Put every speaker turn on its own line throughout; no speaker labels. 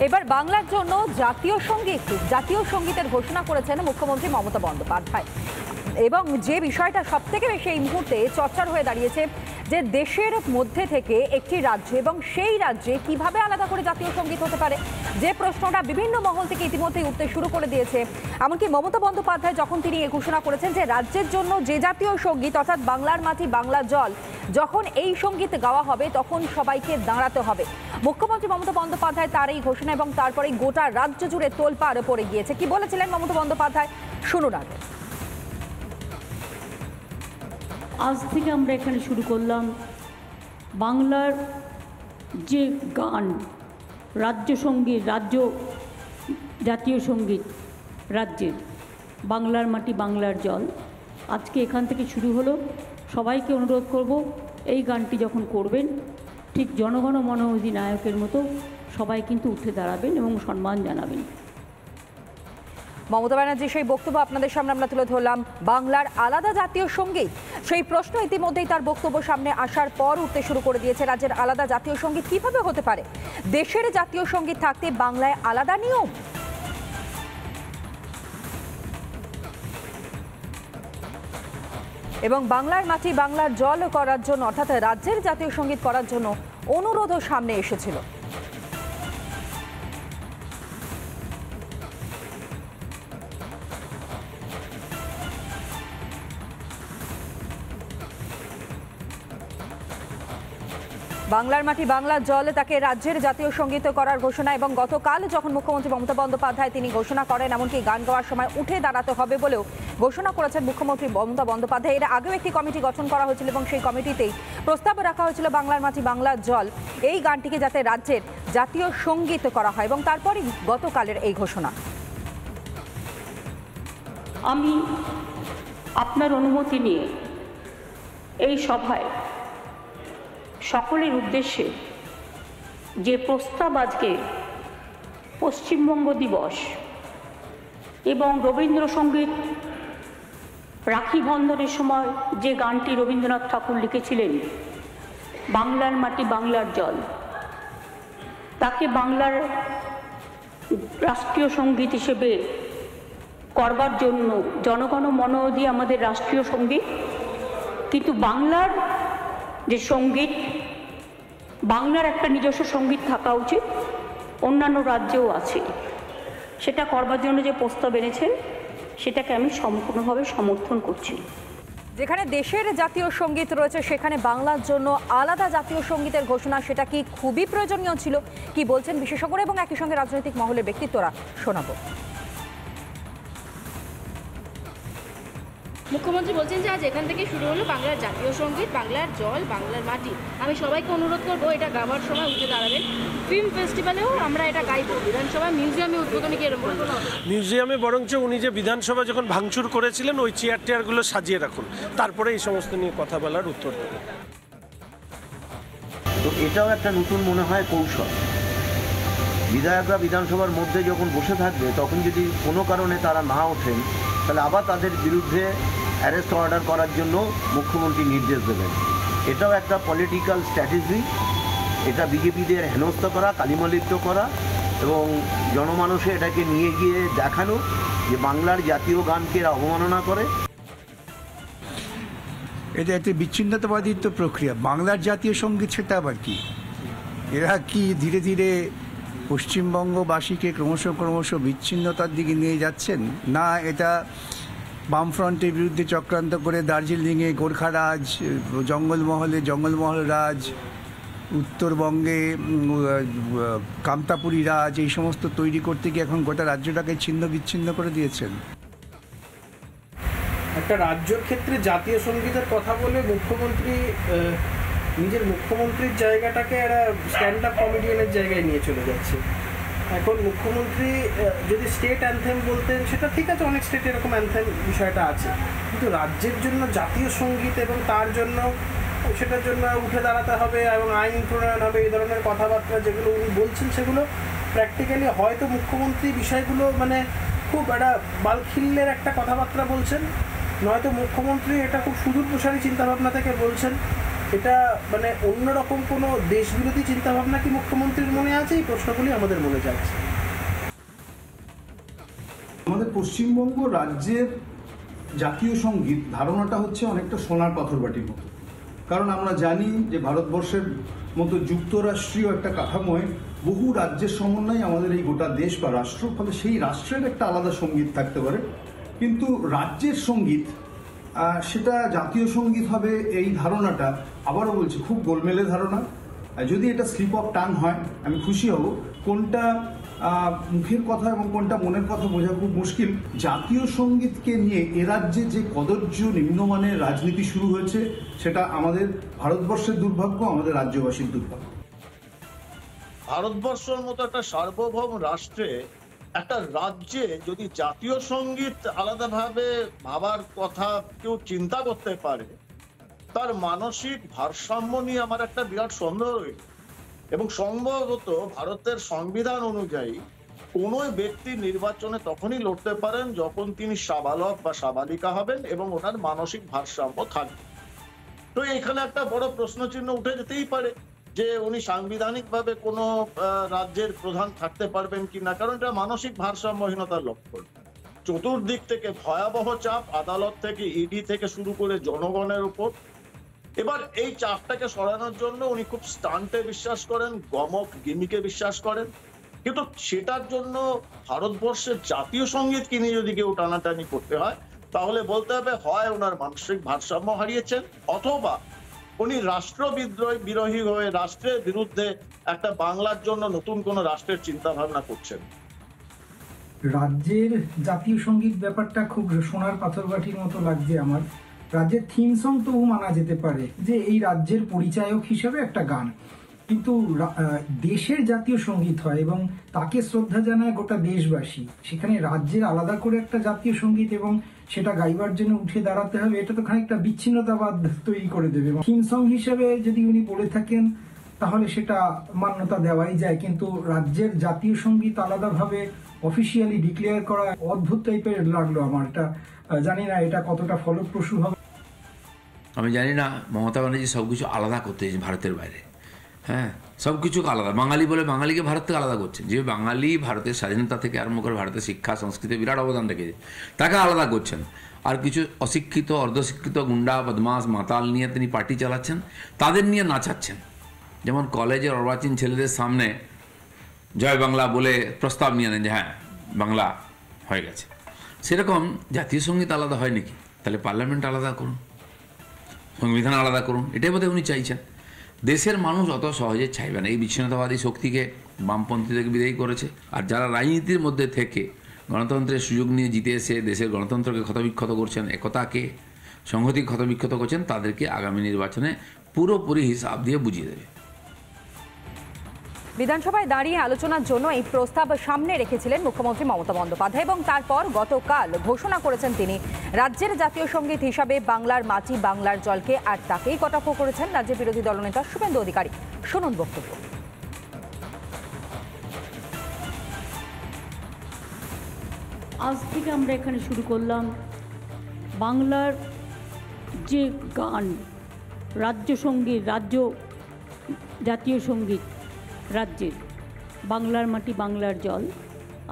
এবার বাংলার জন্য জাতীয় সঙ্গীতের ঘোষণা করেছেন মুখ্যমন্ত্রী মমতা বন্দ্যোপাধ্যায়। এবং যে বিষয়টা সবথেকে বেশি এই মুহূর্তে চর্চার হয়ে দাঁড়িয়েছে, যে দেশের মধ্যে থেকে একটি রাজ্য এবং সেই রাজ্যে কিভাবে আলাদা করে জাতীয় সঙ্গীত হতে পারে, যে প্রশ্নটা বিভিন্ন মহল থেকে ইতিমধ্যেই উঠতে শুরু করে দিয়েছে। এমনকি মমতা বন্দ্যোপাধ্যায় যখন তিনি এ ঘোষণা করেছেন যে রাজ্যের জন্য যে জাতীয় সঙ্গীত অর্থাৎ বাংলার মাটি বাংলার জল, যখন এই সঙ্গীত গাওয়া হবে তখন সবাইকে দাঁড়াতে হবে। মুখ্যমন্ত্রী মমতা বন্দ্যোপাধ্যায় তার এই ঘোষণা এবং তারপরে গোটা রাজ্য জুড়ে তোলপাড় পড়ে গিয়েছে। কি বলেছিলেন মমতা বন্দ্যোপাধ্যায়, শুনুন আগে।
আজ থেকে আমরা এখানে শুরু করলাম বাংলার যে গান, রাজ্য সঙ্গীত, জাতীয় সঙ্গীত রাজ্যের বাংলার মাটি বাংলার জল। আজকে এখান থেকে শুরু হলো। সবাইকে অনুরোধ করব, এই গানটি যখন করবেন ঠিক জনগণ মন অধিনায়কের মতো সবাই কিন্তু উঠে দাঁড়াবেন এবং সম্মান জানাবেন।
মমতা ব্যানার্জি সেই বক্তব্য আপনাদের সামনে আমরা তুলে ধরলাম। বাংলার আলাদা জাতীয় সঙ্গীত, সেই প্রশ্ন ইতিমধ্যেই তার বক্তব্য সামনে আসার পর উঠতে শুরু করে দিয়েছে। রাজ্যের আলাদা জাতীয় সঙ্গীত কিভাবে হতে পারে? দেশের জাতীয় সঙ্গীত থাকতে বাংলায় আলাদা নিয়ম? এবং বাংলার মাটি বাংলার জল করার জন্য অর্থাৎ রাজ্যের জাতীয় সঙ্গীত করার জন্য অনুরোধও সামনে এসেছিল। বাংলার মাটি বাংলার জল তাকে রাজ্যের জাতীয় সঙ্গীত করার ঘোষণা। এবং গতকাল যখন মুখ্যমন্ত্রী মমতা বন্দ্যোপাধ্যায় তিনি ঘোষণা করেন, এমনকি গান গাওয়ার সময় উঠে দাঁড়াতে হবে বলেও ঘোষণা করেছেন মুখ্যমন্ত্রী মমতা বন্দ্যোপাধ্যায়। এর আগেও একটি কমিটি গঠন করা হয়েছিল এবং সেই কমিটিতেই প্রস্তাব রাখা হয়েছিল বাংলার মাটি বাংলার জল এই গানটিকে যাতে রাজ্যের জাতীয় সঙ্গীত করা হয়। এবং তারপরই গতকালের এই ঘোষণা।
আমি আপনার অনুমতি নিয়ে এই সভায় সকলের উদ্দেশ্যে যে প্রস্তাব আজকে পশ্চিমবঙ্গ দিবস এবং রবীন্দ্রসঙ্গীত রাখি বন্ধনের সময় যে গানটি রবীন্দ্রনাথ ঠাকুর লিখেছিলেন, বাংলার মাটি বাংলার জল, তাকে বাংলার রাষ্ট্রীয় সঙ্গীত হিসেবে করবার জন্য জনগণ মন অধি আমাদের রাষ্ট্রীয় সঙ্গীত। কিন্তু বাংলার যে সঙ্গীত, বাংলার একটা নিজস্ব সঙ্গীত থাকা উচিত, অন্যান্য রাজ্যেও আছে। সেটা করবার জন্য যে প্রস্তাব এনেছেন সেটাকে আমি সম্পূর্ণভাবে সমর্থন করছি।
যেখানে দেশের জাতীয় সঙ্গীত রয়েছে সেখানে বাংলার জন্য আলাদা জাতীয় সঙ্গীতের ঘোষণা, সেটা কি খুবই প্রয়োজনীয় ছিল? কি বলছেন বিশেষজ্ঞরা এবং একই সঙ্গে রাজনৈতিক মহলের ব্যক্তিত্বরা, শোনাবো।
মুখ্যমন্ত্রী বলছেন যে আজ এখান থেকে শুরু হলো বাংলার জাতীয় সঙ্গীত, বাংলার জল বাংলার মাটি। আমি সবাইকে অনুরোধ করবো এটা গাওয়ার সময় উঠে দাঁড়াবেন। ফিল্ম ফেস্টিভ্যালেও আমরা এটা গাইবো, বিধানসভা মিউজিয়ামে উদ্বোধনী কি এরকম বলবো?
মিউজিয়ামে বরঞ্চ উনি যে বিধানসভা যখন ভাঙচুর করেছিলেন ওই চেয়ারগুলো সাজিয়ে রাখুন, তারপরে এই সমস্ত নিয়ে কথা বলার উত্তর দেবেন।
তো এটাও একটা নতুন মনে হয় কৌশল। বিধায়করা বিধানসভার মধ্যে যখন বসে থাকবে তখন যদি কোনো কারণে তারা না ওঠেন তাহলে আবার তাদের বিরুদ্ধে অ্যারেস্ট অর্ডার করার জন্য মুখ্যমন্ত্রী নির্দেশ দেবেন। এটাও একটা পলিটিক্যাল স্ট্র্যাটেজি। এটা বিজেপিদের হেনস্থা করা, কালিমালিপ্ত করা এবং জনমানসে এটাকে নিয়ে গিয়ে দেখানো যে বাংলার জাতীয় গানকে অবমাননা করে।
এটা একটা বিচ্ছিন্নতাবাদী তো প্রক্রিয়া। বাংলার জাতীয় সঙ্গীত সেটা আবার কি? এরা কি ধীরে ধীরে পশ্চিমবঙ্গবাসীকে ক্রমশ বিচ্ছিন্নতার দিকে নিয়ে যাচ্ছেন? না, এটা বামফ্রন্টের বিরুদ্ধে চক্রান্ত করে দার্জিলিংয়ে গোর্খারাজ, জঙ্গলমহল রাজ, উত্তরবঙ্গে কামতাপুরী রাজ, এই সমস্ত তৈরি করতে গিয়ে এখন গোটা রাজ্যটাকে ছিন্ন বিচ্ছিন্ন করে দিয়েছেন।
একটা রাজ্যের ক্ষেত্রে জাতীয় সঙ্গীতের কথা বলে মুখ্যমন্ত্রী নিজের মুখ্যমন্ত্রীর জায়গাটাকে একটা স্ট্যান্ড আপ কমেডিয়ানের জায়গায় নিয়ে চলে যাচ্ছে। এখন মুখ্যমন্ত্রী যদি স্টেট অ্যানথেম বলতেন সেটা ঠিক আছে, অনেক স্টেটে এরকম অ্যানথেম বিষয়টা আছে, কিন্তু রাজ্যের জন্য জাতীয় সঙ্গীত এবং তার জন্য সেটার জন্য উঠে দাঁড়াতে হবে এবং আইন প্রণয়ন হবে, এই ধরনের কথাবার্তা যেগুলো উনি বলছেন সেগুলো প্র্যাকটিক্যালি হয়তো মুখ্যমন্ত্রী বিষয়গুলো মানে খুব একটা বালখিল্যের একটা কথাবার্তা বলছেন, নয়তো মুখ্যমন্ত্রী এটা খুব সুদূর প্রসারী চিন্তাভাবনা থেকে বলছেন। এটা মানে অন্যরকম কোনো দেশবিরোধী চিন্তাভাবনা কি মুখ্যমন্ত্রীর মনে আছে? এই প্রশ্নগুলি আমাদের মনে যাচ্ছে।
আমাদের পশ্চিমবঙ্গ রাজ্যের জাতীয় সঙ্গীত ধারণাটা হচ্ছে অনেকটা সোনার পাথরবাটির মতো। কারণ আমরা জানি যে ভারতবর্ষের মতো যুক্তরাষ্ট্রীয় একটা কাঠামোয় বহু রাজ্যের সমন্বয়ে আমাদের এই গোটা দেশ বা রাষ্ট্র, ফলে সেই রাষ্ট্রের একটা আলাদা সঙ্গীত থাকতে পারে, কিন্তু রাজ্যের সঙ্গীত সেটা জাতীয় সঙ্গীত হবে এই ধারণাটা, আবারও বলছি, খুব গোলমেলে ধারণা। যদি এটা স্লিপ অফ টাং হয় আমি খুশি হব। কোনটা মুখের কথা এবং কোনটা মনের কথা বোঝা খুব মুশকিল। জাতীয় সঙ্গীতকে নিয়ে এ রাজ্যে যে কদর্য নিম্নমানের রাজনীতি শুরু হয়েছে, সেটা আমাদের ভারতবর্ষের দুর্ভাগ্য, আমাদের রাজ্যবাসীর দুর্ভাগ্য।
ভারতবর্ষের মতো একটা সার্বভৌম রাষ্ট্রে একটা রাজ্যে যদি জাতীয় সঙ্গীত আলাদাভাবে ভাবার কথা কেউ চিন্তা করতে পারে, তার মানসিক ভারসাম্য নিয়ে আমার একটা বিরাট সন্দেহ রয়েছে। এবং সম্ভবত ভারতের সংবিধান অনুযায়ী কোনো ব্যক্তি নির্বাচনে তখনই লড়তে পারেন যখন তিনি সাবালক বা সাবালিকা হবেন এবং ওনার মানসিক ভারসাম্য থাকবে। তো এখানে একটা বড় প্রশ্নচিহ্ন উঠে যেতেই পারে যে উনি সাংবিধানিকভাবে কোনো রাজ্যের প্রধান থাকতে পারবেন কিনা, কারণ এটা মানসিক ভারসাম্যহীনতার লক্ষণ। চতুর্দিক থেকে ভয়াবহ চাপ, আদালত থেকে, ইডি থেকে শুরু করে জনগণের উপর। এবার এই চাপটাকে সরানোর জন্য উনি খুব স্টান্টে বিশ্বাস করেন, গমক গিমিকে বিশ্বাস করেন, কিন্তু সেটার জন্য ভারতবর্ষের জাতীয় সঙ্গীতকে নিয়ে যদি কেউ টানাটানি করতে হয়, তাহলে বলতে হবে হয় ওনার মানসিক ভারসাম্য হারিয়েছেন, অথবা উনি বিরোহী হয়ে রাষ্ট্রের বিরুদ্ধে একটা বাংলার জন্য নতুন কোন রাষ্ট্রের চিন্তা ভাবনা করছেন।
রাজ্যের জাতীয় সঙ্গীত ব্যাপারটা খুব সোনার পাথরবাটির মতো লাগছে আমার। রাজ্যের থিম সং তবু মানা যেতে পারে যে এই রাজ্যের পরিচায়ক হিসেবে একটা গান, কিন্তু দেশের জাতীয় সঙ্গীত হয় এবং তাকে শ্রদ্ধা জানায় গোটা দেশবাসী। সেখানে রাজ্যের আলাদা করে একটা জাতীয় সঙ্গীত এবং সেটা গাইবার জন্য উঠে দাঁড়াতে হবে, এটা তো খানিকটা বিচ্ছিন্নতাবাদ তৈরি করে দেবে। থিম সং হিসেবে যদি উনি বলে থাকেন তাহলে সেটা মান্যতা দেওয়াই যায়, কিন্তু রাজ্যের জাতীয় সঙ্গীত আলাদাভাবে অফিসিয়ালি ডিক্লেয়ার করা অদ্ভুত টাইপের লাগলো আমার। এটা জানি না এটা কতটা ফলপ্রসূ হবে।
আমি জানি না মমতা ব্যানার্জি সব কিছু আলাদা করতে চাইছে ভারতের বাইরে। হ্যাঁ, সব কিছু আলাদা, বাঙালি বলে বাঙালিকে ভারত থেকে আলাদা করছেন। যে বাঙালি ভারতের স্বাধীনতা থেকে আরম্ভ করে ভারতের শিক্ষা সংস্কৃতি বিরাট অবদান রেখেছে, তাকে আলাদা করছেন। আর কিছু অশিক্ষিত, অর্ধশিক্ষিত, গুন্ডা, বদমাস, মাতাল নিয়ে তিনি পার্টি চালাচ্ছেন, তাদের নিয়ে নাচাচ্ছেন। যেমন কলেজের অর্বাচীন ছেলেদের সামনে জয় বাংলা বলে প্রস্তাব নিয়ে নেন যে হ্যাঁ বাংলা হয়ে গেছে। সেরকম জাতীয় সঙ্গীত আলাদা হয় নাকি? তাহলে পার্লামেন্ট আলাদা করুন, সংবিধান আলাদা করুন, এটাই বোধহয় উনি চাইছেন। দেশের মানুষ অত সহজে চাইবে না। এই বিচ্ছিন্নতাবাদী শক্তিকে বামপন্থী থেকে বিদায়ী করেছে, আর যারা রাজনীতির মধ্যে থেকে গণতন্ত্রের সুযোগ নিয়ে জিতে এসে দেশের গণতন্ত্রকে ক্ষতবিক্ষত করছেন, একতাকে সংহতি ক্ষতবিক্ষত করছেন, তাদেরকে আগামী নির্বাচনে পুরোপুরি হিসাব দিয়ে বুঝিয়ে দেবে।
বিধানসভায় দাঁড়িয়ে আলোচনার জন্য এই প্রস্তাব সামনে রেখেছিলেন মুখ্যমন্ত্রী মমতা বন্দ্যোপাধ্যায় এবং তারপর গতকাল ঘোষণা করেছেন তিনি রাজ্যের জাতীয় সঙ্গীত হিসাবে বাংলার মাটি বাংলার জলকে, আর তাকেই কটাক্ষ করেছেন রাজ্যের বিরোধী দলনেতা শুভেন্দু অধিকারী। শুনুন বক্তব্য।
আজ থেকে আমরা এখানে শুরু করলাম বাংলার যে গান, রাজ্য সঙ্গীত, জাতীয় সঙ্গীত রাজ্যের, বাংলার মাটি বাংলার জল।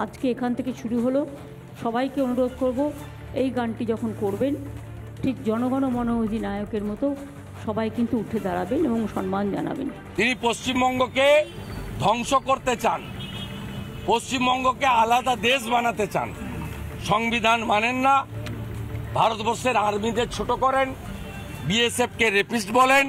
আজকে এখান থেকে শুরু হলো। সবাইকে অনুরোধ করব, এই গানটি যখন করবেন ঠিক জনগণ মন অধিনায়কের মতো সবাই কিন্তু উঠে দাঁড়াবেন এবং সম্মান জানাবেন।
তিনি পশ্চিমবঙ্গকে ধ্বংস করতে চান, পশ্চিমবঙ্গকে আলাদা দেশ বানাতে চান, সংবিধান মানেন না, ভারতবর্ষের আর্মিদের ছোট করেন, বিএসএফকে রেপিস্ট বলেন,